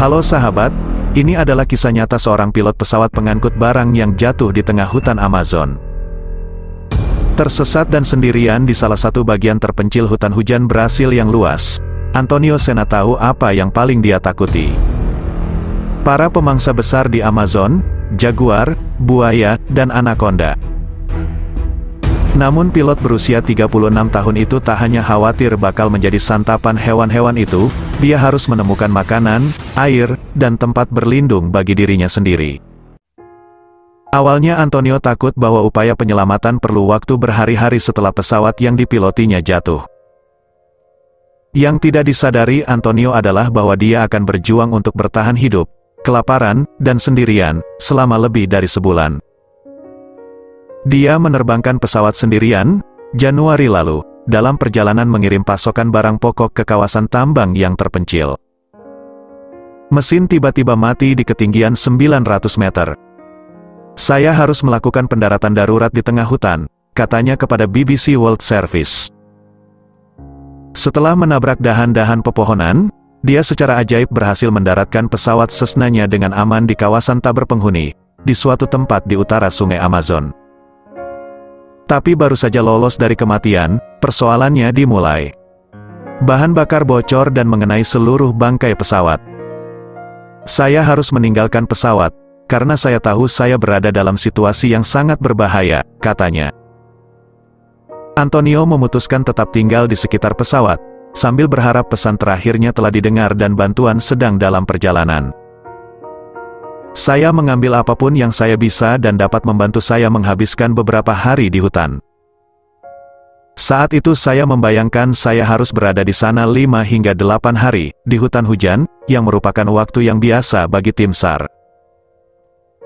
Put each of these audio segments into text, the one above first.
Halo sahabat, ini adalah kisah nyata seorang pilot pesawat pengangkut barang yang jatuh di tengah hutan Amazon. Tersesat dan sendirian di salah satu bagian terpencil hutan hujan Brasil yang luas, Antonio Senna tahu apa yang paling dia takuti. Para pemangsa besar di Amazon, jaguar, buaya, dan anaconda. Namun pilot berusia 36 tahun itu tak hanya khawatir bakal menjadi santapan hewan-hewan itu, dia harus menemukan makanan, air, dan tempat berlindung bagi dirinya sendiri. Awalnya Antonio takut bahwa upaya penyelamatan perlu waktu berhari-hari setelah pesawat yang dipilotinya jatuh. Yang tidak disadari Antonio adalah bahwa dia akan berjuang untuk bertahan hidup, kelaparan, dan sendirian, selama lebih dari sebulan. Dia menerbangkan pesawat sendirian, Januari lalu, dalam perjalanan mengirim pasokan barang pokok ke kawasan tambang yang terpencil. Mesin tiba-tiba mati di ketinggian 900 meter. Saya harus melakukan pendaratan darurat di tengah hutan, katanya kepada BBC World Service. Setelah menabrak dahan-dahan pepohonan, dia secara ajaib berhasil mendaratkan pesawat Cessna-nya dengan aman di kawasan tak berpenghuni, di suatu tempat di utara Sungai Amazon. Tapi baru saja lolos dari kematian, persoalannya dimulai. Bahan bakar bocor dan mengenai seluruh bangkai pesawat. Saya harus meninggalkan pesawat, karena saya tahu saya berada dalam situasi yang sangat berbahaya, katanya. Antonio memutuskan tetap tinggal di sekitar pesawat, sambil berharap pesan terakhirnya telah didengar dan bantuan sedang dalam perjalanan. Saya mengambil apapun yang saya bisa dan dapat membantu saya menghabiskan beberapa hari di hutan. Saat itu saya membayangkan saya harus berada di sana 5 hingga 8 hari, di hutan hujan, yang merupakan waktu yang biasa bagi tim SAR.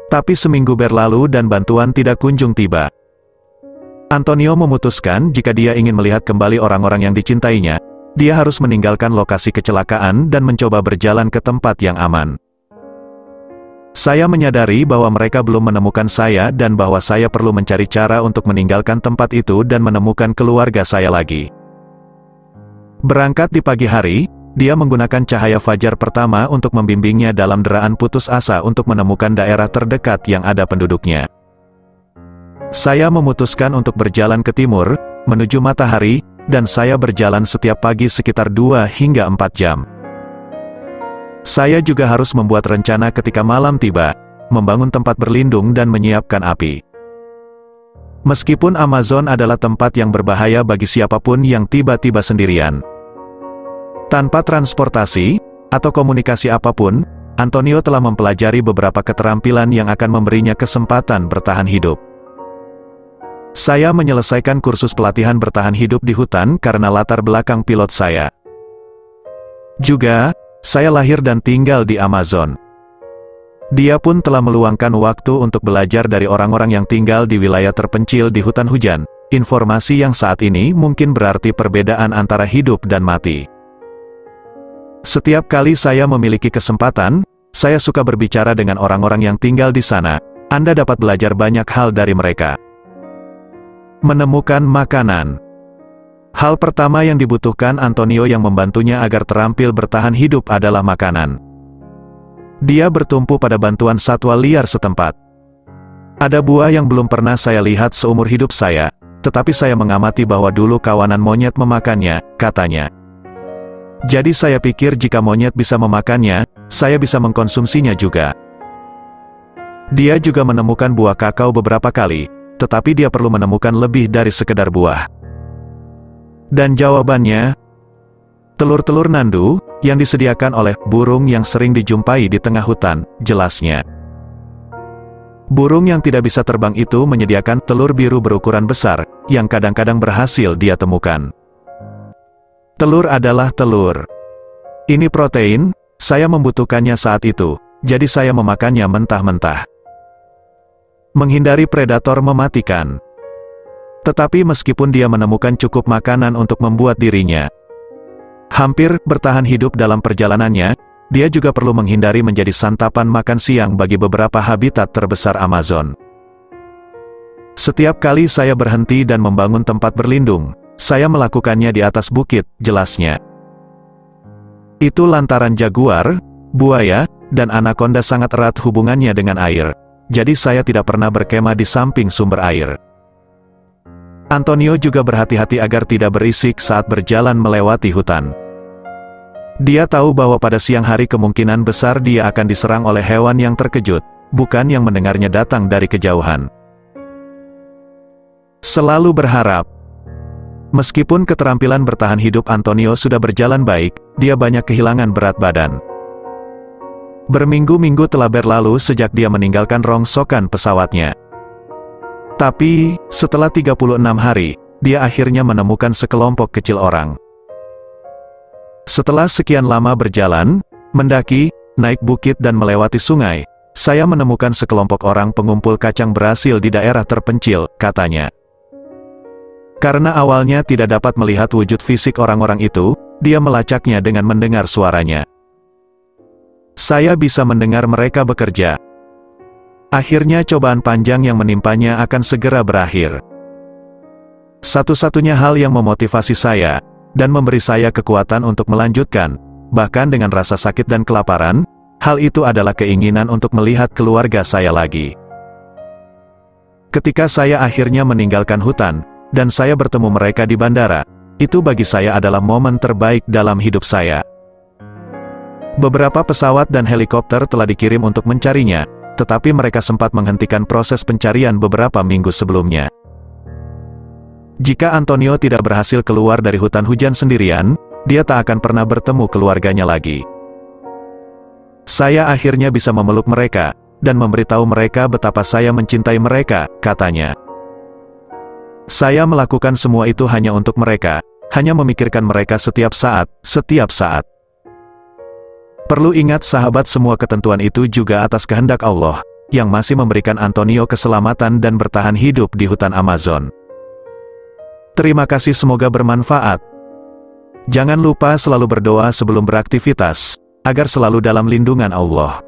Tapi seminggu berlalu dan bantuan tidak kunjung tiba. Antonio memutuskan jika dia ingin melihat kembali orang-orang yang dicintainya, dia harus meninggalkan lokasi kecelakaan dan mencoba berjalan ke tempat yang aman. Saya menyadari bahwa mereka belum menemukan saya dan bahwa saya perlu mencari cara untuk meninggalkan tempat itu dan menemukan keluarga saya lagi. Berangkat di pagi hari, dia menggunakan cahaya fajar pertama untuk membimbingnya dalam deraan putus asa untuk menemukan daerah terdekat yang ada penduduknya. Saya memutuskan untuk berjalan ke timur, menuju matahari, dan saya berjalan setiap pagi sekitar 2 hingga 4 jam. Saya juga harus membuat rencana ketika malam tiba, membangun tempat berlindung dan menyiapkan api. Meskipun Amazon adalah tempat yang berbahaya bagi siapapun yang tiba-tiba sendirian. Tanpa transportasi, atau komunikasi apapun, Antonio telah mempelajari beberapa keterampilan yang akan memberinya kesempatan bertahan hidup. Saya menyelesaikan kursus pelatihan bertahan hidup di hutan karena latar belakang pilot saya. Juga, saya lahir dan tinggal di Amazon. Dia pun telah meluangkan waktu untuk belajar dari orang-orang yang tinggal di wilayah terpencil di hutan hujan, informasi yang saat ini mungkin berarti perbedaan antara hidup dan mati. Setiap kali saya memiliki kesempatan, saya suka berbicara dengan orang-orang yang tinggal di sana. Anda dapat belajar banyak hal dari mereka. Menemukan makanan. Hal pertama yang dibutuhkan Antonio yang membantunya agar terampil bertahan hidup adalah makanan. Dia bertumpu pada bantuan satwa liar setempat. Ada buah yang belum pernah saya lihat seumur hidup saya, tetapi saya mengamati bahwa dulu kawanan monyet memakannya, katanya. Jadi saya pikir jika monyet bisa memakannya, saya bisa mengkonsumsinya juga. Dia juga menemukan buah kakao beberapa kali, tetapi dia perlu menemukan lebih dari sekedar buah. Dan jawabannya, telur-telur nandu, yang disediakan oleh burung yang sering dijumpai di tengah hutan, jelasnya. Burung yang tidak bisa terbang itu menyediakan telur biru berukuran besar, yang kadang-kadang berhasil dia temukan. Telur adalah telur. Ini protein, saya membutuhkannya saat itu, jadi saya memakannya mentah-mentah. Menghindari predator mematikan. Tetapi meskipun dia menemukan cukup makanan untuk membuat dirinya hampir bertahan hidup dalam perjalanannya, dia juga perlu menghindari menjadi santapan makan siang bagi beberapa habitat terbesar Amazon. Setiap kali saya berhenti dan membangun tempat berlindung, saya melakukannya di atas bukit, jelasnya. Itu lantaran jaguar, buaya, dan anaconda sangat erat hubungannya dengan air. Jadi saya tidak pernah berkemah di samping sumber air. Antonio juga berhati-hati agar tidak berisik saat berjalan melewati hutan. Dia tahu bahwa pada siang hari kemungkinan besar dia akan diserang oleh hewan yang terkejut, bukan yang mendengarnya datang dari kejauhan. Selalu berharap. Meskipun keterampilan bertahan hidup Antonio sudah berjalan baik, dia banyak kehilangan berat badan. Berminggu-minggu telah berlalu sejak dia meninggalkan rongsokan pesawatnya. Tapi, setelah 36 hari, dia akhirnya menemukan sekelompok kecil orang. Setelah sekian lama berjalan, mendaki, naik bukit dan melewati sungai, saya menemukan sekelompok orang pengumpul kacang berhasil di daerah terpencil, katanya. Karena awalnya tidak dapat melihat wujud fisik orang-orang itu, dia melacaknya dengan mendengar suaranya. Saya bisa mendengar mereka bekerja. Akhirnya cobaan panjang yang menimpanya akan segera berakhir. Satu-satunya hal yang memotivasi saya, dan memberi saya kekuatan untuk melanjutkan, bahkan dengan rasa sakit dan kelaparan, hal itu adalah keinginan untuk melihat keluarga saya lagi. Ketika saya akhirnya meninggalkan hutan, dan saya bertemu mereka di bandara, itu bagi saya adalah momen terbaik dalam hidup saya. Beberapa pesawat dan helikopter telah dikirim untuk mencarinya, tetapi mereka sempat menghentikan proses pencarian beberapa minggu sebelumnya. Jika Antonio tidak berhasil keluar dari hutan hujan sendirian, dia tak akan pernah bertemu keluarganya lagi. Saya akhirnya bisa memeluk mereka, dan memberitahu mereka betapa saya mencintai mereka, katanya. Saya melakukan semua itu hanya untuk mereka, hanya memikirkan mereka setiap saat, setiap saat. Perlu ingat sahabat, semua ketentuan itu juga atas kehendak Allah, yang masih memberikan Antonio keselamatan dan bertahan hidup di hutan Amazon. Terima kasih, semoga bermanfaat. Jangan lupa selalu berdoa sebelum beraktivitas, agar selalu dalam lindungan Allah.